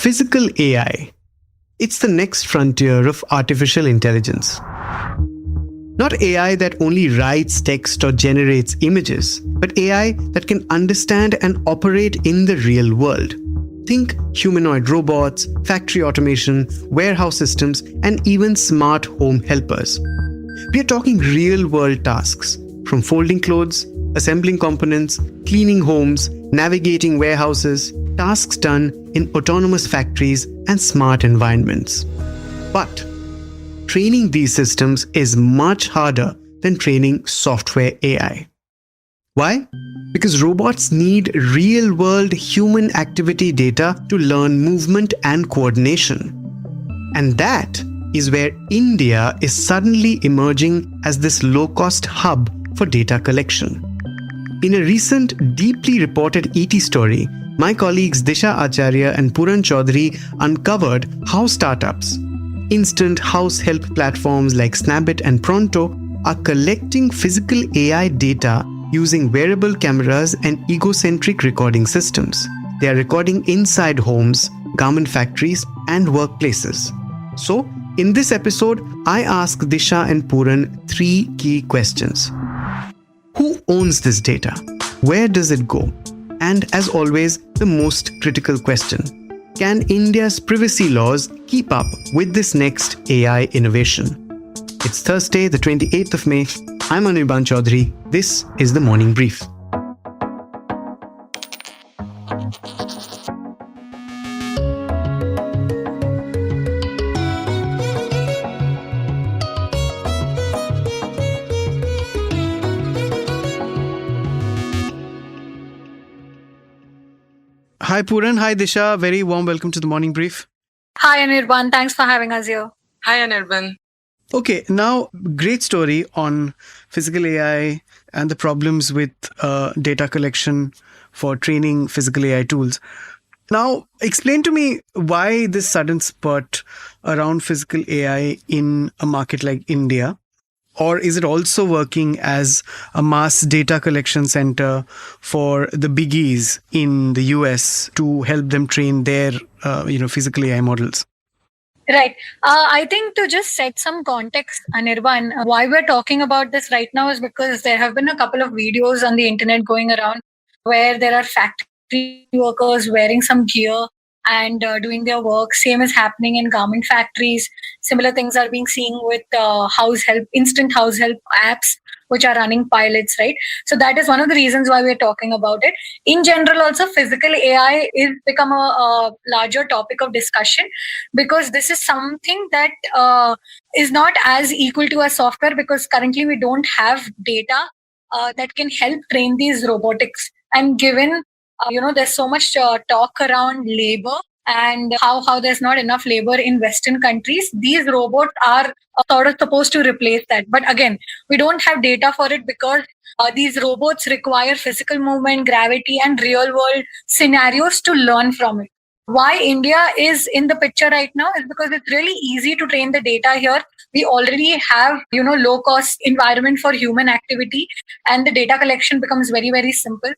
Physical AI. It's the next frontier of artificial intelligence. Not AI that only writes text or generates images, but AI that can understand and operate in the real world. Think humanoid robots, factory automation, warehouse systems, and even smart home helpers. We are talking real-world tasks, from folding clothes, assembling components, cleaning homes, navigating warehouses, tasks done in autonomous factories and smart environments. But training these systems is much harder than training software AI. Why? Because robots need real-world human activity data to learn movement and coordination. And that is where India is suddenly emerging as this low-cost hub for data collection. In a recent, deeply reported ET story, my colleagues Disha, Acharya and Puran Choudhary uncovered how startups, instant house help platforms like Snabit and Pronto, are collecting physical AI data using wearable cameras and egocentric recording systems. They are recording inside homes, garment factories, and workplaces. So, in this episode, I ask Disha and Puran 3 key questions. Who owns this data? Where does it go? And as always, the most critical question: can India's privacy laws keep up with this next AI innovation? It's Thursday, the 28th of May. I'm Anirban Chowdhury. This is the Morning Brief. Hi Puran, hi Disha. Very warm welcome to the Morning Brief. Hi Anirban, thanks for having us here. Hi Anirban. Okay, now great story on physical AI and the problems with data collection for training physical AI tools. Now, explain to me why this sudden spurt around physical AI in a market like India. Or is it also working as a mass data collection center for the biggies in the US to help them train their physical AI models? Right. I think to just set some context, Anirban, why we're talking about this right now is because there have been a couple of videos on the internet going around where there are factory workers wearing some gear and doing their work. Same is happening in garment factories. Similar things are being seen with instant house help apps, which are running pilots, right? So that is one of the reasons why we're talking about it. In general, also, physical AI is become a larger topic of discussion because this is something that is not as equal to a software, because currently we don't have data that can help train these robotics. And given there's so much talk around labor and how there's not enough labor in Western countries, these robots are sort of supposed to replace that. But again, we don't have data for it because these robots require physical movement, gravity, and real world scenarios to learn from it. Why India is in the picture right now is because it's really easy to train the data here. We already have, low cost environment for human activity, and the data collection becomes very, very simple.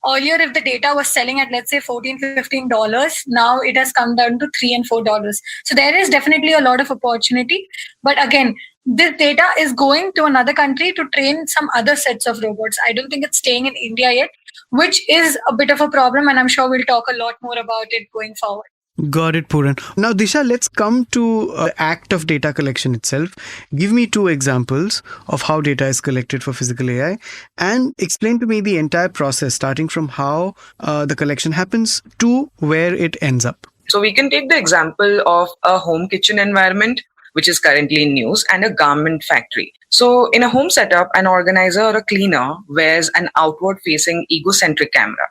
Earlier, if the data was selling at, let's say, $14, $15, now it has come down to $3 and $4. So there is definitely a lot of opportunity. But again, this data is going to another country to train some other sets of robots. I don't think it's staying in India yet, which is a bit of a problem. And I'm sure we'll talk a lot more about it going forward. Got it, Puran. Now, Disha, let's come to the act of data collection itself. Give me 2 examples of how data is collected for physical AI and explain to me the entire process, starting from how the collection happens to where it ends up. So we can take the example of a home kitchen environment, which is currently in news, and a garment factory. So in a home setup, an organizer or a cleaner wears an outward-facing egocentric camera.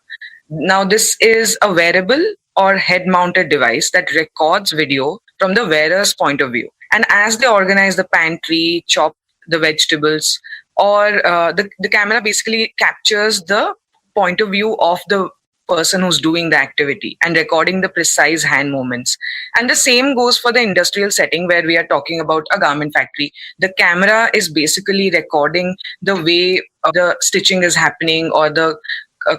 Now, this is a wearable or head-mounted device that records video from the wearer's point of view. And as they organize the pantry, chop the vegetables, or the camera basically captures the point of view of the person who's doing the activity and recording the precise hand movements. And the same goes for the industrial setting where we are talking about a garment factory. The camera is basically recording the way the stitching is happening or the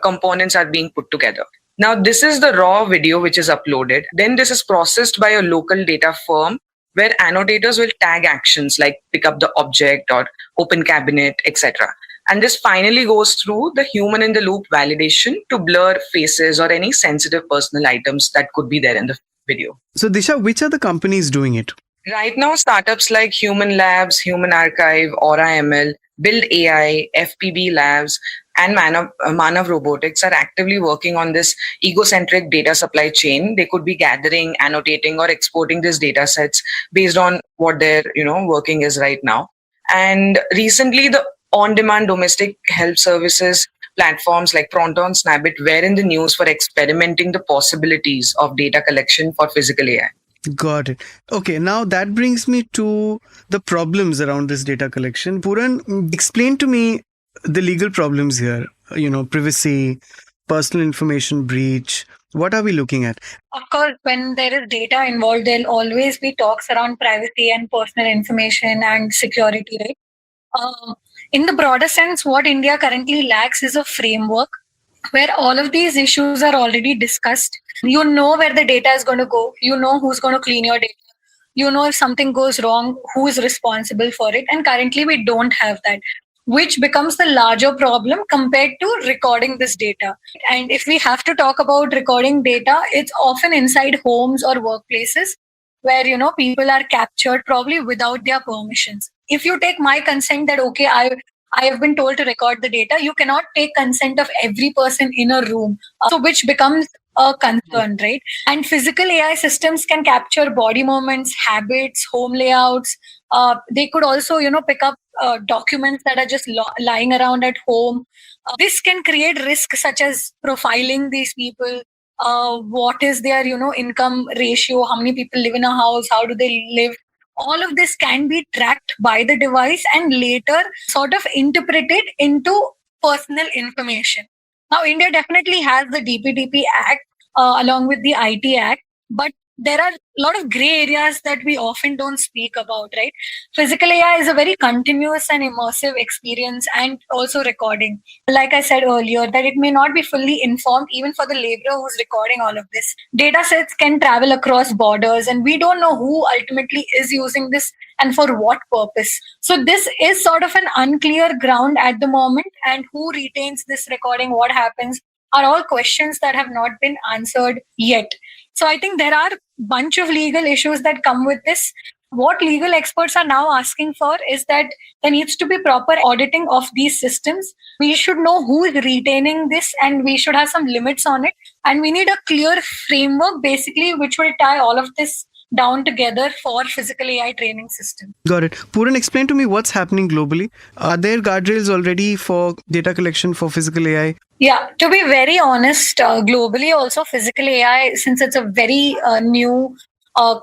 components are being put together. Now, this is the raw video which is uploaded. Then this is processed by a local data firm where annotators will tag actions like pick up the object or open cabinet, etc. And this finally goes through the human in the loop validation to blur faces or any sensitive personal items that could be there in the video. So Disha, which are the companies doing it? Right now, startups like Human Labs, Human Archive, Aura ML, Build AI, FPB Labs, and Manav Robotics are actively working on this egocentric data supply chain. They could be gathering, annotating, or exporting these data sets based on what their working is right now. And recently, the on-demand domestic health services platforms like Pronto and Snabbit were in the news for experimenting the possibilities of data collection for physical AI. Got it. Okay, now that brings me to the problems around this data collection. Puran, explain to me the legal problems here. Privacy, personal information breach. What are we looking at? Of course, when there is data involved, there'll always be talks around privacy and personal information and security, right? In the broader sense, what India currently lacks is a framework where all of these issues are already discussed. You know where the data is going to go. You know who's going to clean your data. You know if something goes wrong, who is responsible for it. And currently we don't have that, which becomes the larger problem compared to recording this data. And if we have to talk about recording data, it's often inside homes or workplaces where, people are captured probably without their permissions. If you take my consent that, okay, I have been told to record the data, you cannot take consent of every person in a room. So which becomes a concern, right? And physical AI systems can capture body movements, habits, home layouts. They could also, pick up documents that are just lying around at home. This can create risks such as profiling these people. What is their, income ratio? How many people live in a house? How do they live? All of this can be tracked by the device and later sort of interpreted into personal information. Now, India definitely has the DPDP Act along with the IT Act, but there are a lot of gray areas that we often don't speak about, right? Physical AI is a very continuous and immersive experience and also recording. Like I said earlier, that it may not be fully informed even for the laborer who's recording all of this. Data sets can travel across borders and we don't know who ultimately is using this and for what purpose. So this is sort of an unclear ground at the moment, and who retains this recording, what happens, are all questions that have not been answered yet. So I think there are a bunch of legal issues that come with this. What legal experts are now asking for is that there needs to be proper auditing of these systems. We should know who is retaining this and we should have some limits on it. And we need a clear framework basically which will tie all of this down together for physical AI training system. Got it. Puran, explain to me what's happening globally. Are there guardrails already for data collection for physical AI? Yeah, to be very honest, globally also physical AI, since it's a very new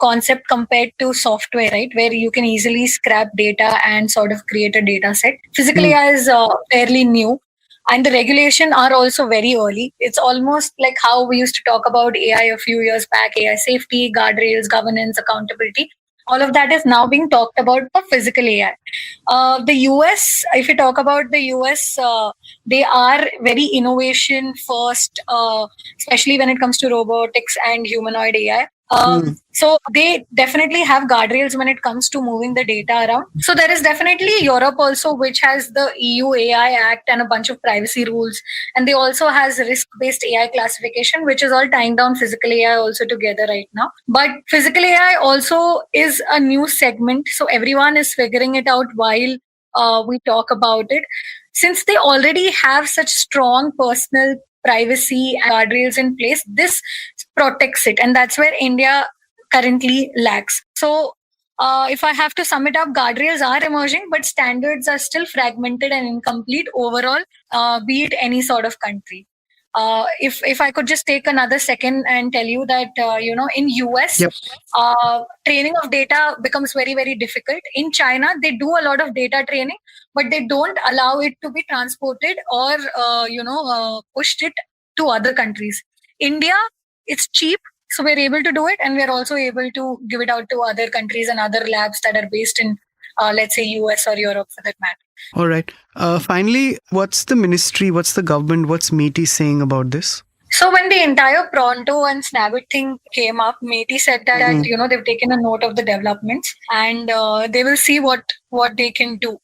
concept compared to software, right, where you can easily scrap data and sort of create a data set. Physical AI is fairly new. And the regulation are also very early. It's almost like how we used to talk about AI a few years back, AI safety, guardrails, governance, accountability. All of that is now being talked about for physical AI. The US, if you talk about the US, they are very innovation first, especially when it comes to robotics and humanoid AI. So they definitely have guardrails when it comes to moving the data around. So there is definitely Europe also, which has the EU AI Act and a bunch of privacy rules. And they also has risk-based AI classification, which is all tying down physical AI also together right now. But physical AI also is a new segment. So everyone is figuring it out while we talk about it. Since they already have such strong personal privacy and guardrails in place, this protects it. And that's where India currently lacks. So if I have to sum it up, guardrails are emerging, but standards are still fragmented and incomplete overall, be it any sort of country. If I could just take another second and tell you that, in US, training of data becomes very, very difficult. In China, they do a lot of data training, but they don't allow it to be transported or, pushed it to other countries. India, it's cheap. So we're able to do it, and we're also able to give it out to other countries and other labs that are based in, let's say, US or Europe for that matter. All right. Finally, what's the ministry, what's the government, what's MeitY saying about this? So when the entire Pronto and Snagit thing came up, Meti said that they've taken a note of the developments and they will see what they can do.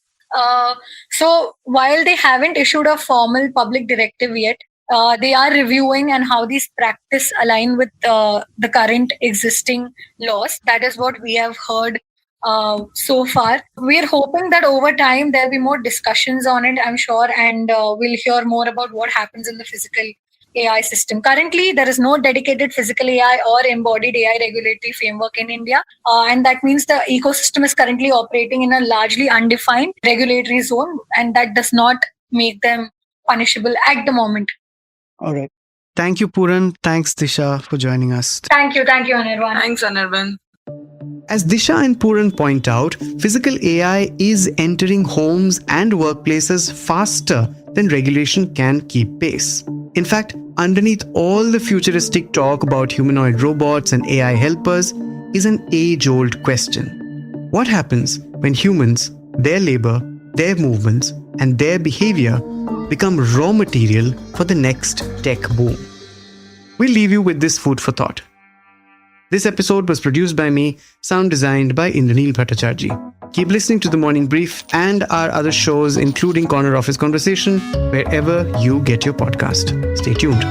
So while they haven't issued a formal public directive yet, they are reviewing and how these practice align with the current existing laws. That is what we have heard so far. We're hoping that over time there'll be more discussions on it, I'm sure, and we'll hear more about what happens in the physical AI system. Currently, there is no dedicated physical AI or embodied AI regulatory framework in India. And that means the ecosystem is currently operating in a largely undefined regulatory zone, and that does not make them punishable at the moment. All right. Thank you, Puran. Thanks, Disha, for joining us. Thank you, Anirban. Thanks, Anirban. As Disha and Puran point out, physical AI is entering homes and workplaces faster than regulation can keep pace. In fact, underneath all the futuristic talk about humanoid robots and AI helpers is an age-old question. What happens when humans, their labor, their movements, and their behavior become raw material for the next tech boom? We'll leave you with this food for thought. This episode was produced by me, sound designed by Indranil Bhattacharjee. Keep listening to The Morning Brief and our other shows, including Corner Office Conversation, wherever you get your podcast. Stay tuned.